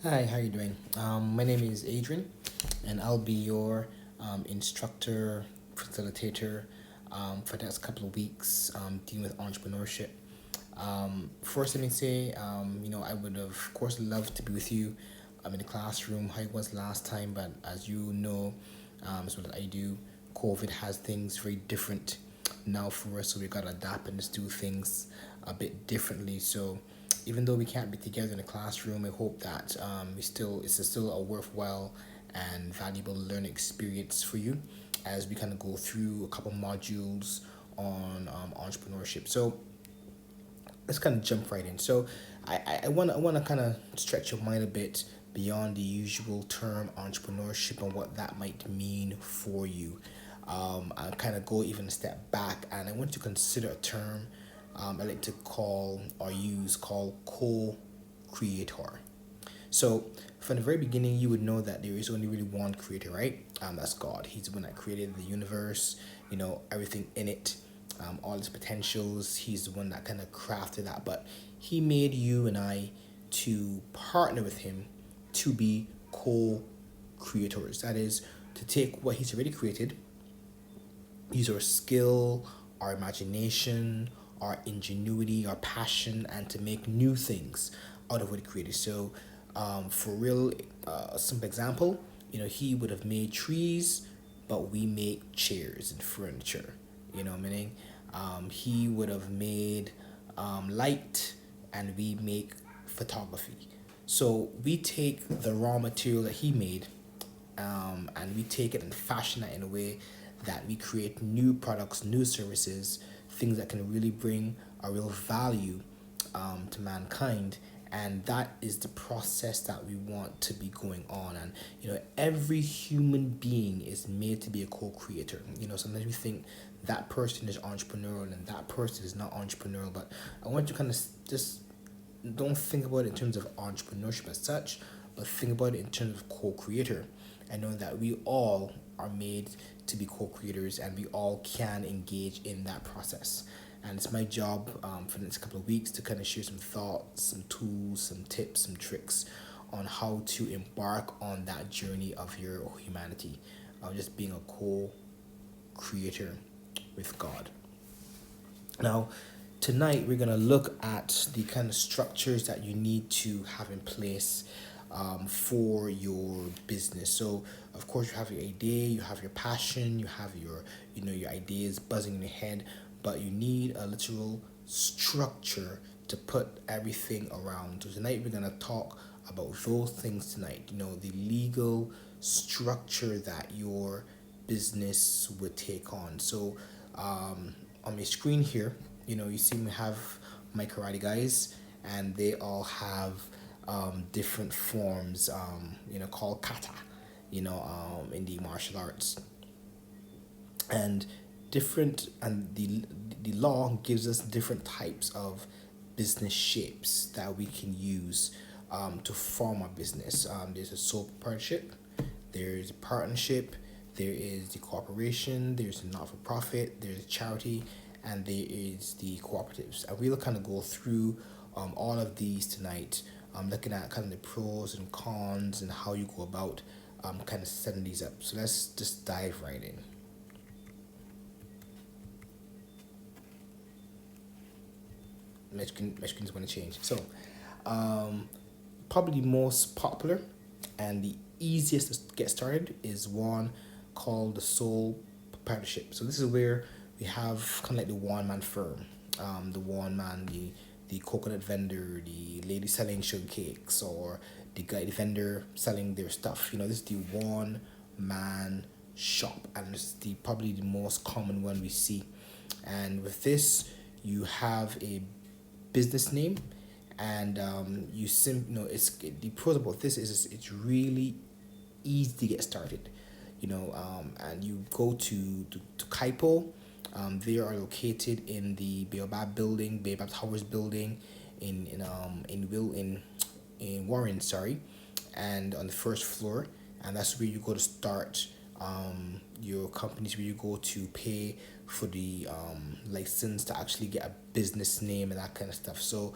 Hi, how you doing? My name is Adrian, and I'll be your instructor, facilitator for the next couple of weeks dealing with entrepreneurship. First, let me say, I would have, of course, love to be with you in the classroom how it was last time, but as you know, as well as I do, COVID has things very different now for us, so we got to adapt and just do things a bit differently. So, even though we can't be together in the classroom, I hope that it's still a worthwhile and valuable learning experience for you as we kind of go through a couple modules on entrepreneurship. So let's kind of jump right in. So I want to kind of stretch your mind a bit beyond the usual term entrepreneurship and what that might mean for you. I kind of go even a step back, and I want to consider a term I like to call or use called co-creator. So from the very beginning, you would know that there is only really one creator, right? That's God. He's the one that created the universe, everything in it, all its potentials. He's the one that kind of crafted that. But He made you and I to partner with Him to be co creators. That is, to take what He's already created, use our skill, our imagination, our ingenuity, our passion, and to make new things out of what he created. So, for real, a simple example, he would have made trees, but we make chairs and furniture. Meaning, he would have made light, and we make photography. So we take the raw material that he made, and we take it and fashion it in a way that we create new products, new services, things that can really bring a real value to mankind. And that is the process that we want to be going on. And every human being is made to be a co-creator. Sometimes we think that person is entrepreneurial and that person is not entrepreneurial, but I want you to kind of just don't think about it in terms of entrepreneurship as such, but think about it in terms of co-creator. I know that we all are made to be co-creators, and we all can engage in that process. And it's my job for the next couple of weeks to kind of share some thoughts, some tools, some tips, some tricks on how to embark on that journey of your humanity, of just being a co-creator with God. Now, tonight we're going to look at the kind of structures that you need to have in place for your business. So, of course, you have your idea, you have your passion, you have your ideas buzzing in your head, but you need a literal structure to put everything around. So tonight we're going to talk about those things tonight. The legal structure that your business would take on. So, on my screen here, you see me have my karate guys, and they all have different forms, called kata, in the martial arts, and the law gives us different types of business shapes that we can use to form a business. There's a sole proprietorship, there's a partnership, there is the corporation, there's a not for profit, there's charity, and there is the cooperatives. And we'll kind of go through all of these tonight, looking at kind of the pros and cons and how you go about kind of setting these up. So let's just dive right in. Mexicans want to change. So, probably the most popular and the easiest to get started is one called the sole proprietorship. So this is where we have kind of like the one man firm, the one man, the coconut vendor, the lady selling sugar cakes, or the vendor selling their stuff. This is the one man shop, and it's the probably the most common one we see. And with this, you have a business name, and it's the pros about this is it's really easy to get started. And you go to Kaipo. They are located in the Baobab Towers building in Warren, sorry, and on the first floor, and that's where you go to start your companies, where you go to pay for the license to actually get a business name and that kind of stuff. So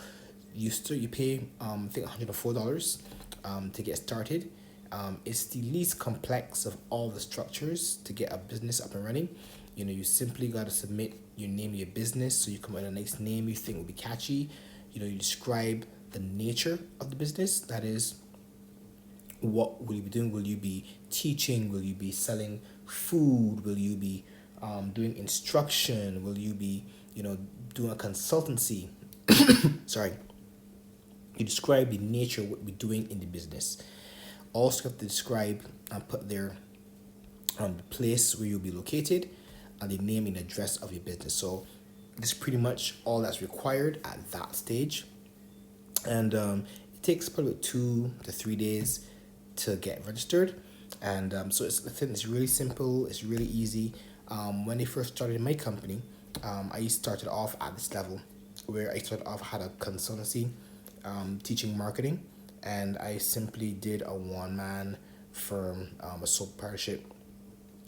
you pay I think $104 to get started. It's the least complex of all the structures to get a business up and running. You simply got to submit your name of your business, so you come up with a nice name you think will be catchy. You describe the nature of the business. That is, what will you be doing? Will you be teaching? Will you be selling food? Will you be doing instruction? Will you be, doing a consultancy? Sorry. You describe the nature of what we're doing in the business. Also, have to describe and put there the place where you'll be located and the name and address of your business. So, this is pretty much all that's required at that stage. And it takes probably 2 to 3 days to get registered. And so I think it's really simple, it's really easy. When I first started my company, I started off at this level where I started off had a consultancy teaching marketing, and I simply did a one-man firm, a sole proprietorship.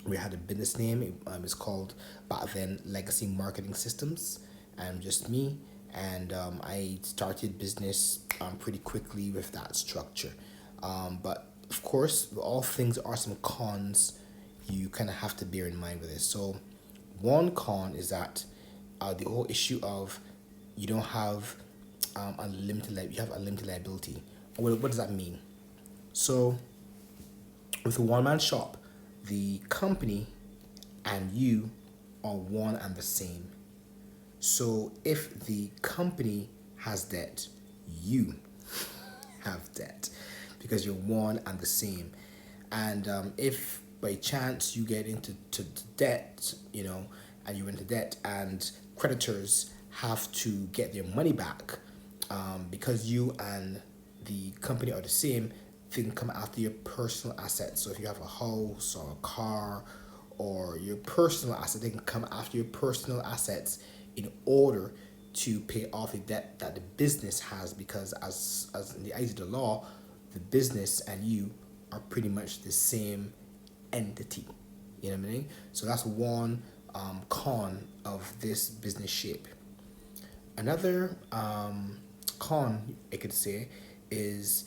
We had a business name. It's called back then Legacy Marketing Systems, and just me. And I started business pretty quickly with that structure. But of course, all things are some cons you kind of have to bear in mind with this. So, one con is that the whole issue of you don't have you have unlimited liability. What does that mean? So, with a one-man shop, the company and you are one and the same. So if the company has debt, you have debt because you're one and the same. And if by chance you get into debt, and you're into debt and creditors have to get their money back, because you and the company are the same, they can come after your personal assets. So if you have a house or a car or your personal asset, they can come after your personal assets in order to pay off the debt that the business has, because as in the eyes of the law, the business and you are pretty much the same entity. You know what I mean? So that's one con of this business shape. Another con, I could say, is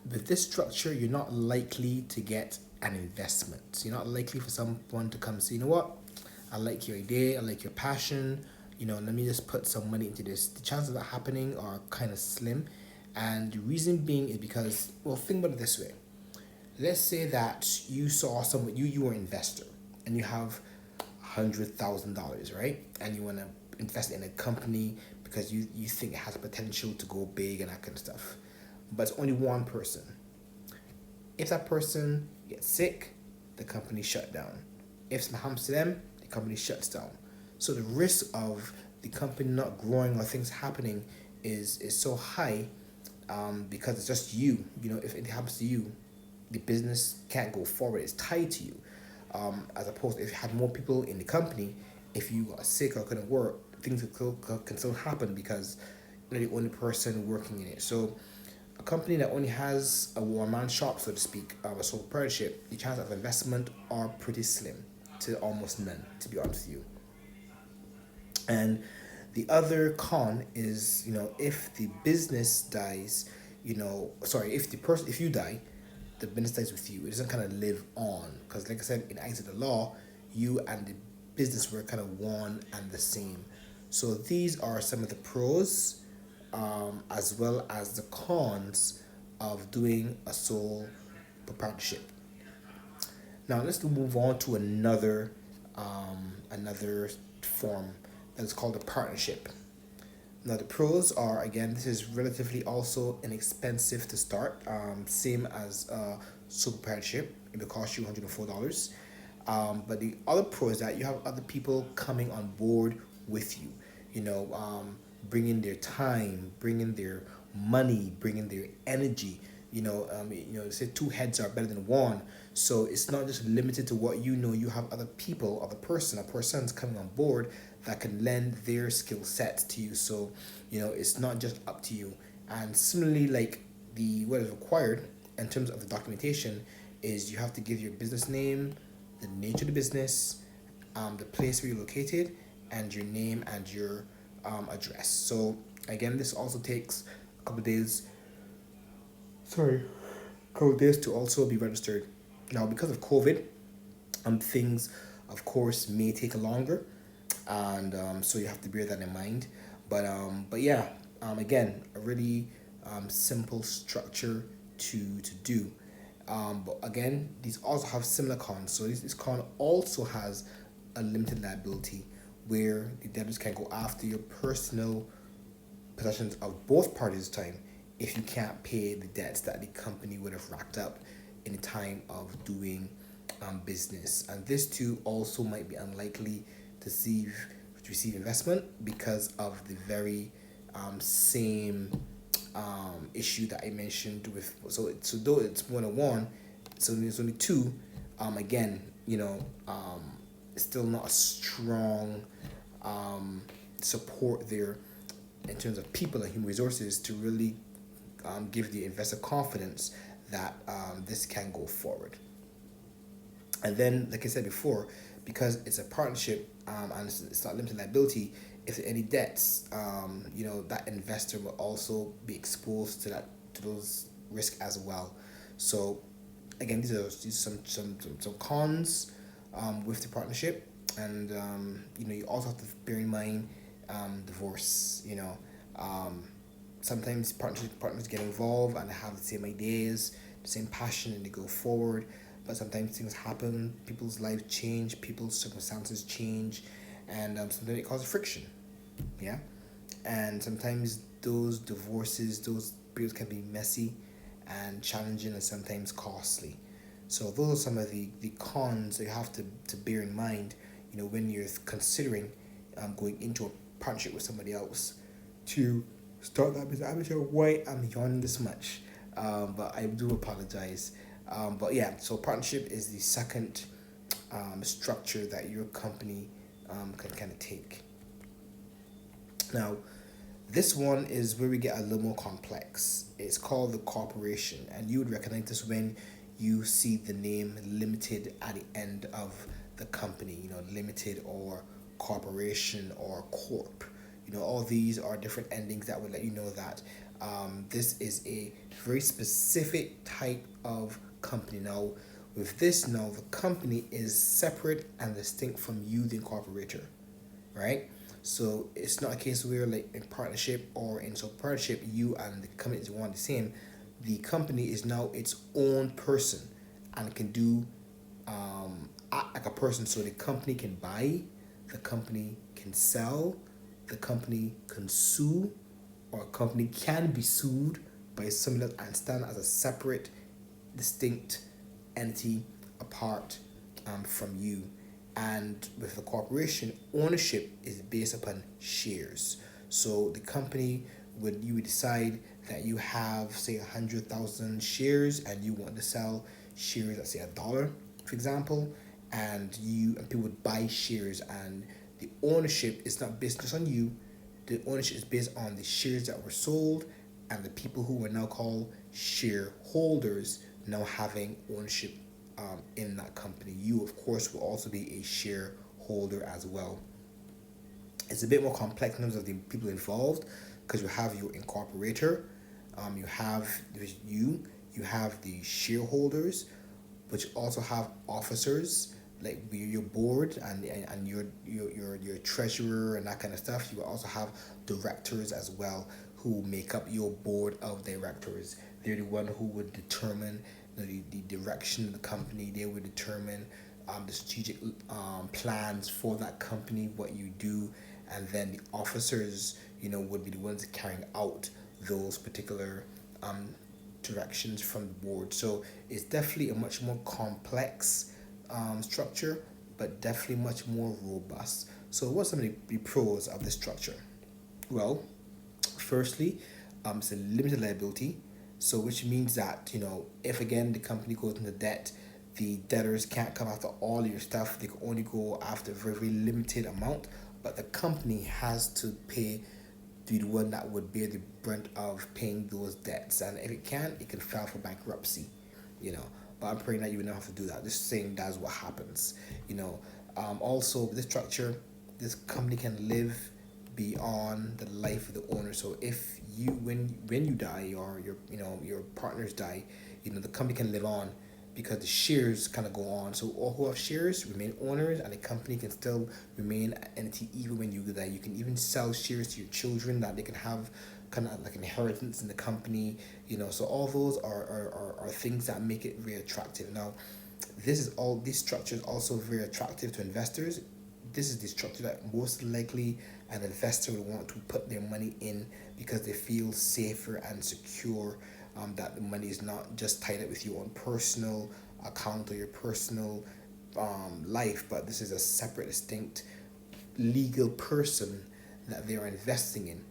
with this structure, you're not likely to get an investment. You're not likely for someone to come say, you know what, I like your idea, I like your passion, let me just put some money into this. The chances of that happening are kind of slim. And the reason being is because, well, think about it this way. Let's say that you saw someone, you were an investor, and you have $100,000, right? And you want to invest in a company because you think it has potential to go big and that kind of stuff. But it's only one person. If that person gets sick, the company shut down. If something happens to them, the company shuts down. So the risk of the company not growing or things happening is so high, because it's just you. If it happens to you, the business can't go forward. It's tied to you. As opposed to if you had more people in the company, if you got sick or couldn't work, things can still happen because you're the only person working in it. So a company that only has a one-man shop, so to speak, a sole proprietorship, the chances of investment are pretty slim to almost none, to be honest with you. And the other con is, if the business dies, if you die, the business dies with you. It doesn't kind of live on, because like I said, in eyes of the law, you and the business were kind of one and the same. So these are some of the pros, as well as the cons of doing a sole proprietorship. Now let's move on to another form that is called a partnership. Now the pros are, again, this is relatively also inexpensive to start, same as sole proprietorship. It will cost you $104. But the other pro is that you have other people coming on board with you. Bringing their time, bringing their money, bringing their energy. They say two heads are better than one. So it's not just limited to what you know. You have other people, a person's coming on board that can lend their skill sets to you. So, it's not just up to you. And similarly, like what is required in terms of the documentation is you have to give your business name, the nature of the business, the place where you're located, and your name and your address. So again, this also takes a couple of days. code this to also be registered. Now, because of COVID, things, of course, may take longer, and so you have to bear that in mind. But yeah, again, a really simple structure to do. But again, these also have similar cons. So this con also has a limited liability, where the debtors can go after your personal possessions of both parties' time if you can't pay the debts that the company would have racked up in the time of doing business. And this too also might be unlikely to receive investment because of the very same issue that I mentioned with, so though it's more than one, so there's only two. Again, it's still not a strong support there in terms of people and human resources to really give the investor confidence that this can go forward. And then, like I said before, because it's a partnership and it's not limited liability, if there are any debts, that investor will also be exposed to those risks as well. So, again, these are some cons with the partnership, and you also have to bear in mind divorce. Sometimes partners get involved and they have the same ideas, the same passion, and they go forward. But sometimes things happen, people's lives change, people's circumstances change, and sometimes it causes friction. Yeah, and sometimes those divorces, those periods can be messy and challenging and sometimes costly. So those are some of the cons that you have to bear in mind, when you're considering going into a partnership with somebody else to start that business. I'm not sure why I'm yawning this much, but I do apologize. But yeah, so partnership is the second structure that your company can kind of take. Now, this one is where we get a little more complex. It's called the corporation, and you would recognize this when you see the name limited at the end of the company, limited or corporation or corp. All these are different endings that would let you know that this is a very specific type of company. Now, with this, now the company is separate and distinct from you, the incorporator, right? So it's not a case where, like in partnership or in sole partnership, you and the company is one the same. The company is now its own person and can do act like a person. So the company can buy, the company can sell, the company can sue, or a company can be sued by somebody else and stand as a separate, distinct entity apart from you. And with the corporation, ownership is based upon shares. So the company you would decide that you have, say, 100,000 shares, and you want to sell shares at, say, $1, for example, and people would buy shares, and the ownership is not based just on you. The ownership is based on the shares that were sold and the people who were now called shareholders now having ownership in that company. You, of course, will also be a shareholder as well. It's a bit more complex in terms of the people involved, because you have your incorporator, you have the shareholders, which also have officers like your board and your treasurer and that kind of stuff. You will also have directors as well who make up your board of directors. They're the one who would determine the direction of the company. They would determine the strategic plans for that company, what you do, and then the officers, would be the ones carrying out those particular directions from the board. So it's definitely a much more complex structure, but definitely much more robust. So what's some of the pros of this structure? Well, firstly, it's a limited liability. So which means that, if again the company goes into debt, the debtors can't come after all your stuff. They can only go after a very, very limited amount, but the company has to be the one that would bear the brunt of paying those debts. And if it can't, it can file for bankruptcy, But I'm praying that you would not have to do that. Just saying that's what happens, Also, with this structure, this company can live beyond the life of the owner. So if you when you die, or your partners die, the company can live on because the shares kind of go on. So all who have shares remain owners, and the company can still remain an entity even when you die. You can even sell shares to your children that they can have kind of like inheritance in the company. So all those are things that make it very attractive. Now, this structure is also very attractive to investors. This is the structure that most likely an investor would want to put their money in because they feel safer and secure, that the money is not just tied up with your own personal account or your personal life, but this is a separate, distinct legal person that they are investing in.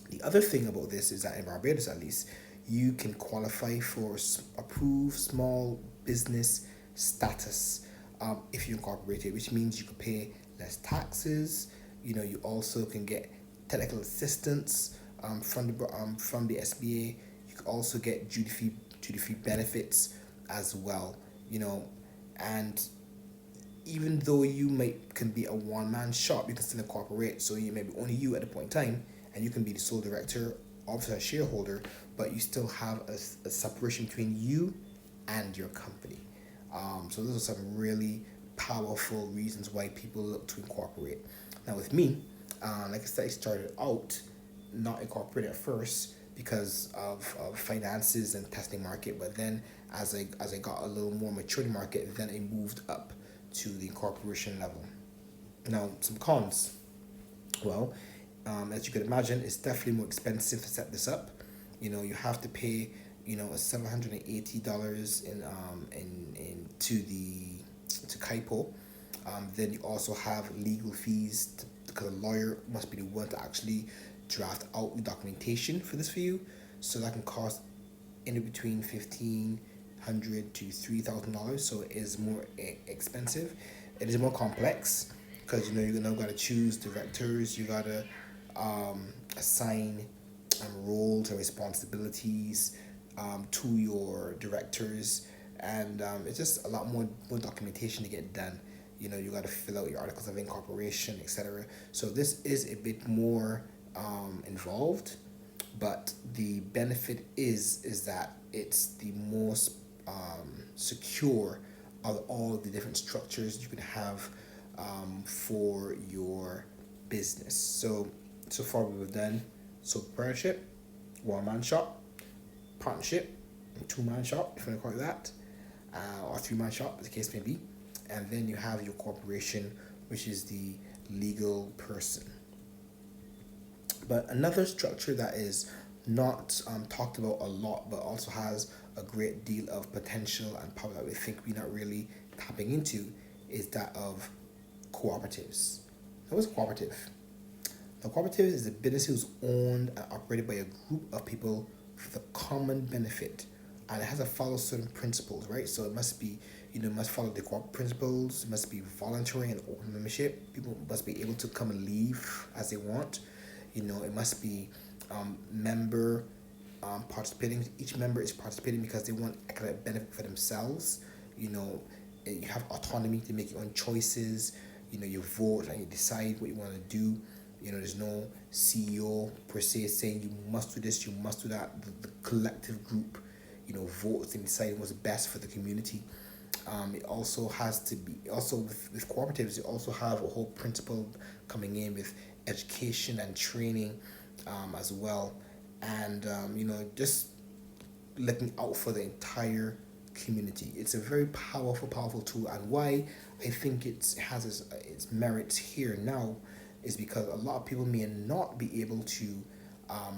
The other thing about this is that in Barbados, at least, you can qualify for approved small business status if you're incorporated, which means you can pay less taxes. You also can get technical assistance from the SBA. You can also get duty free benefits as well. And even though you can be a one man shop, you can still incorporate. So you may be only you at the point in time, and you can be the sole director, obviously a shareholder, but you still have a separation between you and your company. So those are some really powerful reasons why people look to incorporate. Now with me, like I said, I started out not incorporated at first because of finances and testing market, but then as I got a little more mature in the market, then I moved up to the incorporation level. Now, some cons. Well, as you can imagine, it's definitely more expensive to set this up. You have to pay $780 to Kaipo. Then you also have legal fees because a lawyer must be the one to actually draft out the documentation for this for you. So that can cost in between $1,500 to $3,000. So it is more expensive. It is more complex because you now got to choose directors. You got to assign roles and responsibilities to your directors, and it's just a lot more documentation to get done. You got to fill out your articles of incorporation, etc. So this is a bit more involved, but the benefit is that it's the most secure of all the different structures you can have for your business. So far we've done sole proprietorship, one man shop, partnership, two man shop, if you want to call it that, or three man shop, as the case may be, and then you have your corporation, which is the legal person. But another structure that is not talked about a lot, but also has a great deal of potential and power that we think we're not really tapping into, is that of cooperatives. Now, what's a cooperative? A cooperative is a business who's owned and operated by a group of people for the common benefit, and it has to follow certain principles, right? So it must be, must follow the cooperative principles. It must be voluntary and open membership. People must be able to come and leave as they want. It must be member participating. Each member is participating because they want economic benefit for themselves. You have autonomy to make your own choices. You vote and you decide what you want to do. There's no CEO per se saying you must do this, you must do that. The collective group, votes and decide what's best for the community. It also has to be, also with cooperatives, you also have a whole principle coming in with education and training as well. And, just looking out for the entire community. It's a very powerful tool. And why I think it has its merits here now is because a lot of people may not be able to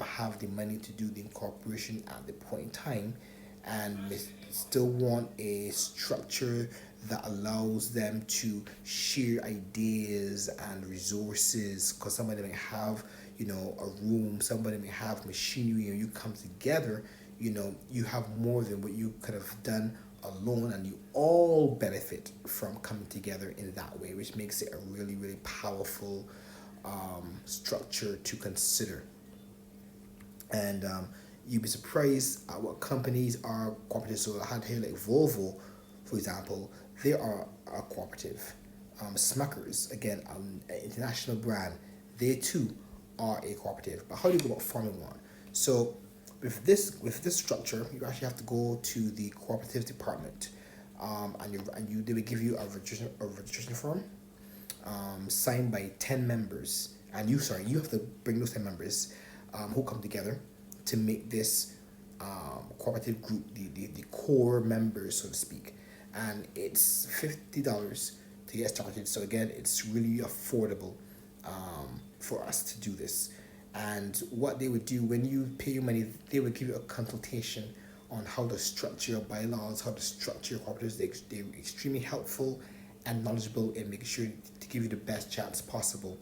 have the money to do the incorporation at the point in time, and they still want a structure that allows them to share ideas and resources, because somebody may have a room, somebody may have machinery, and you come together, you have more than what you could have done alone, and you all benefit from coming together in that way, which makes it a really powerful structure to consider. And you'd be surprised at what companies are cooperative. So I had here like Volvo, for example, they are a cooperative. Smuckers, again, an international brand, they too are a cooperative. But how do you go about forming one? So with this structure, you actually have to go to the cooperative department, and they will give you a registration form, signed by 10 members, and you have to bring those 10 members, who come together to make this, cooperative group, the core members, so to speak. And it's $50 to get started. So again, it's really affordable, for us to do this. And what they would do when you pay your money, they would give you a consultation on how to structure your bylaws, how to structure your cooperatives. They're extremely helpful and knowledgeable in making sure to give you the best chance possible.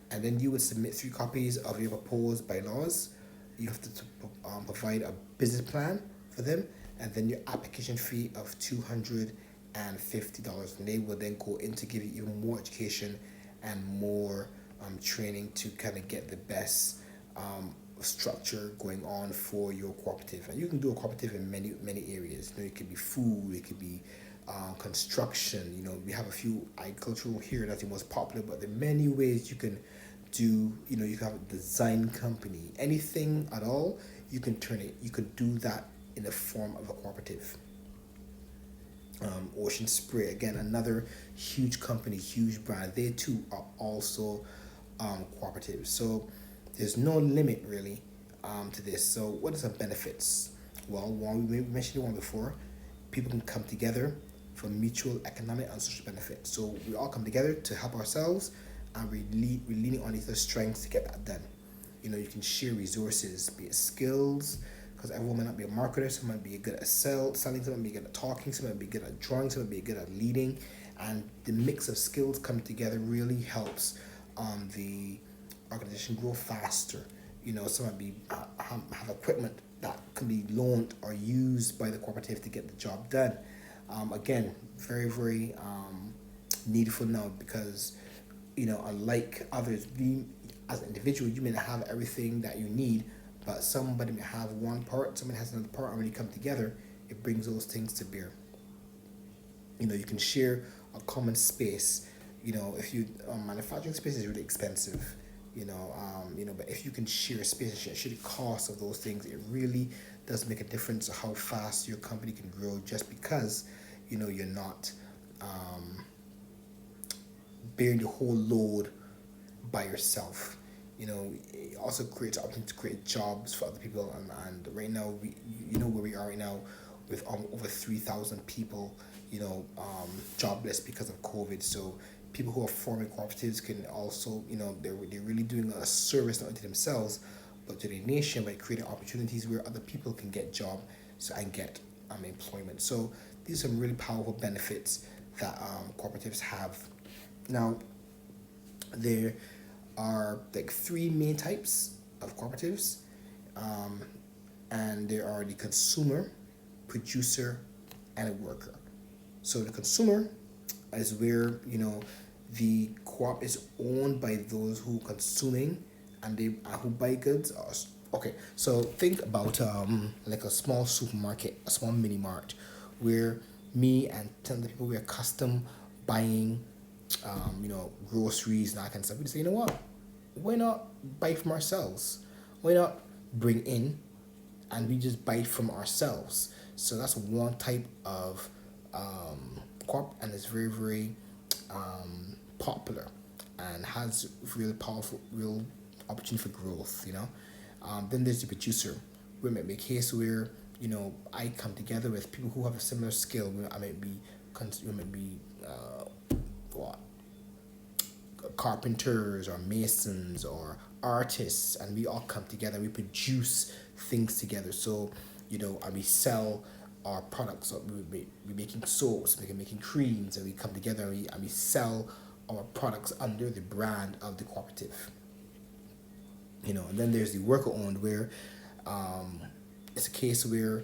And then you would submit 3 copies of your proposed bylaws. You have to provide a business plan for them, and then your application fee of $250. And they will then go in to give you even more education and more, training to kind of get the best, structure going on for your cooperative. And you can do a cooperative in many areas. It could be food, it could be, construction. We have a few agricultural here that's the most popular, but there are many ways you can do. You can have a design company, anything at all. You can do that in the form of a cooperative. Ocean Spray, again, another huge company, huge brand. They too are also, cooperatives. So there's no limit really, to this. So what are some benefits? Well, one we mentioned one before. People can come together for mutual economic and social benefit. So we all come together to help ourselves, and we're leaning on each other's strengths to get that done. You can share resources, be it skills, because everyone might not be a marketer. Some might be good at selling, some might be good at talking, some might be good at drawing, some might be good at leading. And the mix of skills come together really helps, the organization grow faster. Some might be have equipment that can be loaned or used by the cooperative to get the job done. Again, very very, needful now, because unlike others, we as an individual, you may not have everything that you need, but somebody may have one part, somebody has another part, and when you come together, it brings those things to bear. You can share a common space. If you, manufacturing space is really expensive. But if you can share a space and share the cost of those things, it really does make a difference to how fast your company can grow. Just because you're not, bearing the whole load by yourself. It also creates opportunity to create jobs for other people. And right now, where we are right now, with, over 3,000 people, jobless because of COVID. So people who are forming cooperatives can also, they're really doing a service not only to themselves, but to the nation, by creating opportunities where other people can get jobs, and get, employment. So these are some really powerful benefits that, cooperatives have. Now, there are like 3 main types of cooperatives, and there are the consumer, producer, and a worker. So the consumer is where the co-op is owned by those who consuming, and they who buy goods. Okay, so think about, like a small supermarket, a small mini mart, where me and 10 other people, we are custom buying, groceries and that kind of stuff. We just say, what? Why not buy from ourselves? Why not bring in and we just buy from ourselves? So that's one type of, co-op, and it's very very, popular, and has really powerful, real opportunity for growth. Then there's the producer. We might be a case where I come together with people who have a similar skill. I might be, what, carpenters or masons or artists, and we all come together. We produce things together. So and we sell our products. So we're making soaps, we're making creams, and we come together, and we sell our products under the brand of the cooperative. And then there's the worker owned, where, it's a case where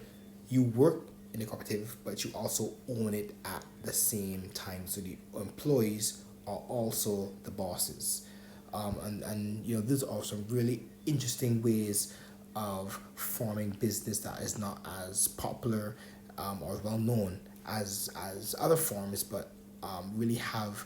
you work in the cooperative, but you also own it at the same time. So the employees are also the bosses. And these are some really interesting ways of forming business that is not as popular, or well known as other forms, but, really have,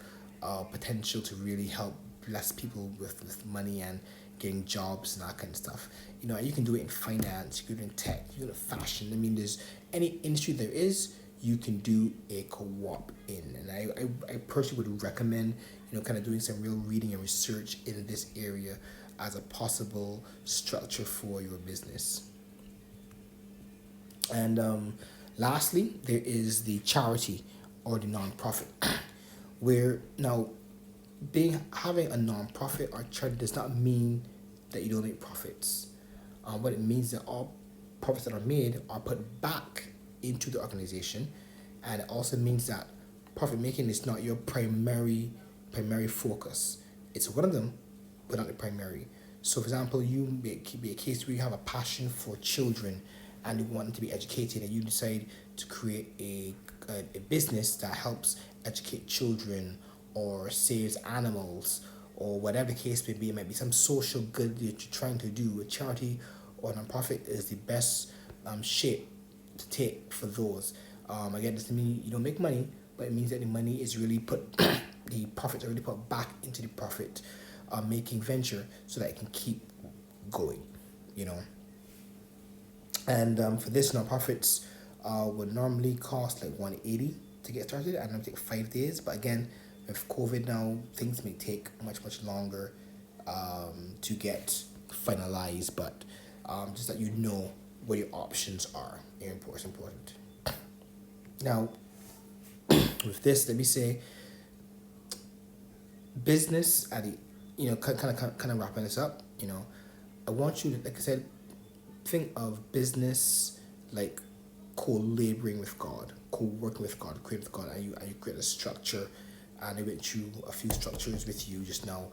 potential to really help bless people with money and getting jobs and that kind of stuff. You know, you can do it in finance, you can do it in tech, you can do it in fashion. I mean, there's any industry there is, you can do a co-op in. And I personally would recommend, you know, kind of doing some real reading and research in this area as a possible structure for your business. And lastly, there is the charity or the non-profit, where now being having a non-profit or charity does not mean that you don't make profits. What it means that all profits that are made are put back into the organization, and it also means that profit making is not your primary focus. It's one of them, but not the primary. So, for example, you may be a case where you have a passion for children and you want them to be educated, and you decide to create a business that helps educate children or saves animals or whatever the case may be. It might be some social good that you're trying to do. A charity or nonprofit is the best shape to take for those. Again, doesn't mean you don't make money, but it means that the money is really put, the profits are really put back into the profit making venture so that it can keep going, you know. And for this, nonprofits would normally cost like 180 to get started, and it'll take 5 days. But again, with COVID now, things may take much longer to get finalized. But just that you know what your options are, it's important. Now, with this, let me say, business at the, you know, kind of wrapping this up. You know, I want you to, like I said, think of business like co-laboring with God, co-working with God, creating with God, and you create a structure, and I went through a few structures with you just now,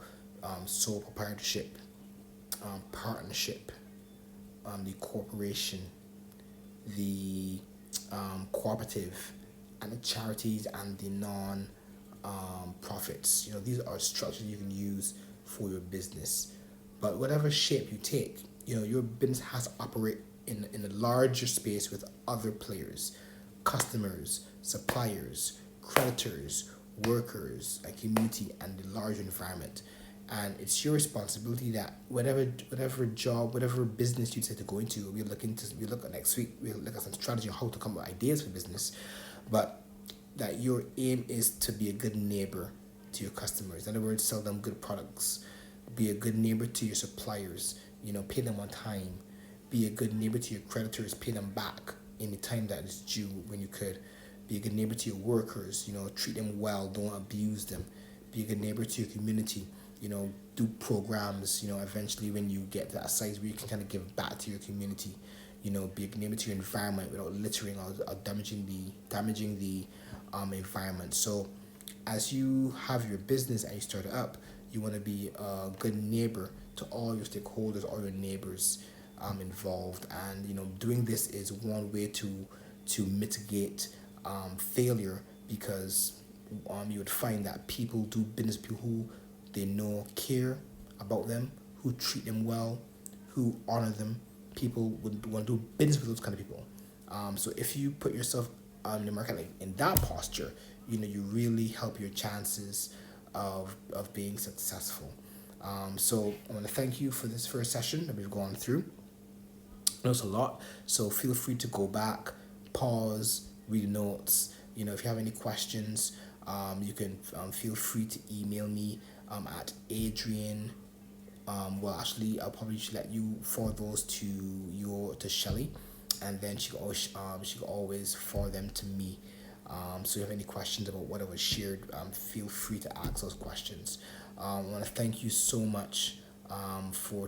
sole proprietorship, partnership, the corporation, the cooperative, and the charities, and the non profits. You know, these are structures you can use for your business. But whatever shape you take, you know, your business has to operate in a larger space with other players, customers, suppliers, creditors, workers, a community, and the larger environment. And it's your responsibility that whatever job, whatever business you decide to go into, we look at next week. We'll look at some strategy on how to come up with ideas for business, but that your aim is to be a good neighbor to your customers. In other words, sell them good products. Be a good neighbor to your suppliers. You know, pay them on time. Be a good neighbor to your creditors. Pay them back in the time that is due when you could. Be a good neighbor to your workers. You know, treat them well. Don't abuse them. Be a good neighbor to your community. You know, do programs. You know, eventually when you get to that size where you can kind of give back to your community. You know, be a good neighbor to your environment without littering or damaging the environment. So, as you have your business and you start it up, you want to be a good neighbor to all your stakeholders, all your neighbors involved. And, you know, doing this is one way to mitigate failure, because you would find that people do business with people who they know care about them, who treat them well, who honor them. People would want to do business with those kind of people. So if you put yourself on the market like in that posture, you know, you really help your chances of being successful. So I want to thank you for this first session that we've gone through. I know it's a lot, so feel free to go back, pause, read notes. You know, if you have any questions, you can feel free to email me at Adrian. Well, actually, I'll probably just let you forward those to Shelly, and then she can always forward them to me. So if you have any questions about what I was shared, feel free to ask those questions. I want to thank you so much for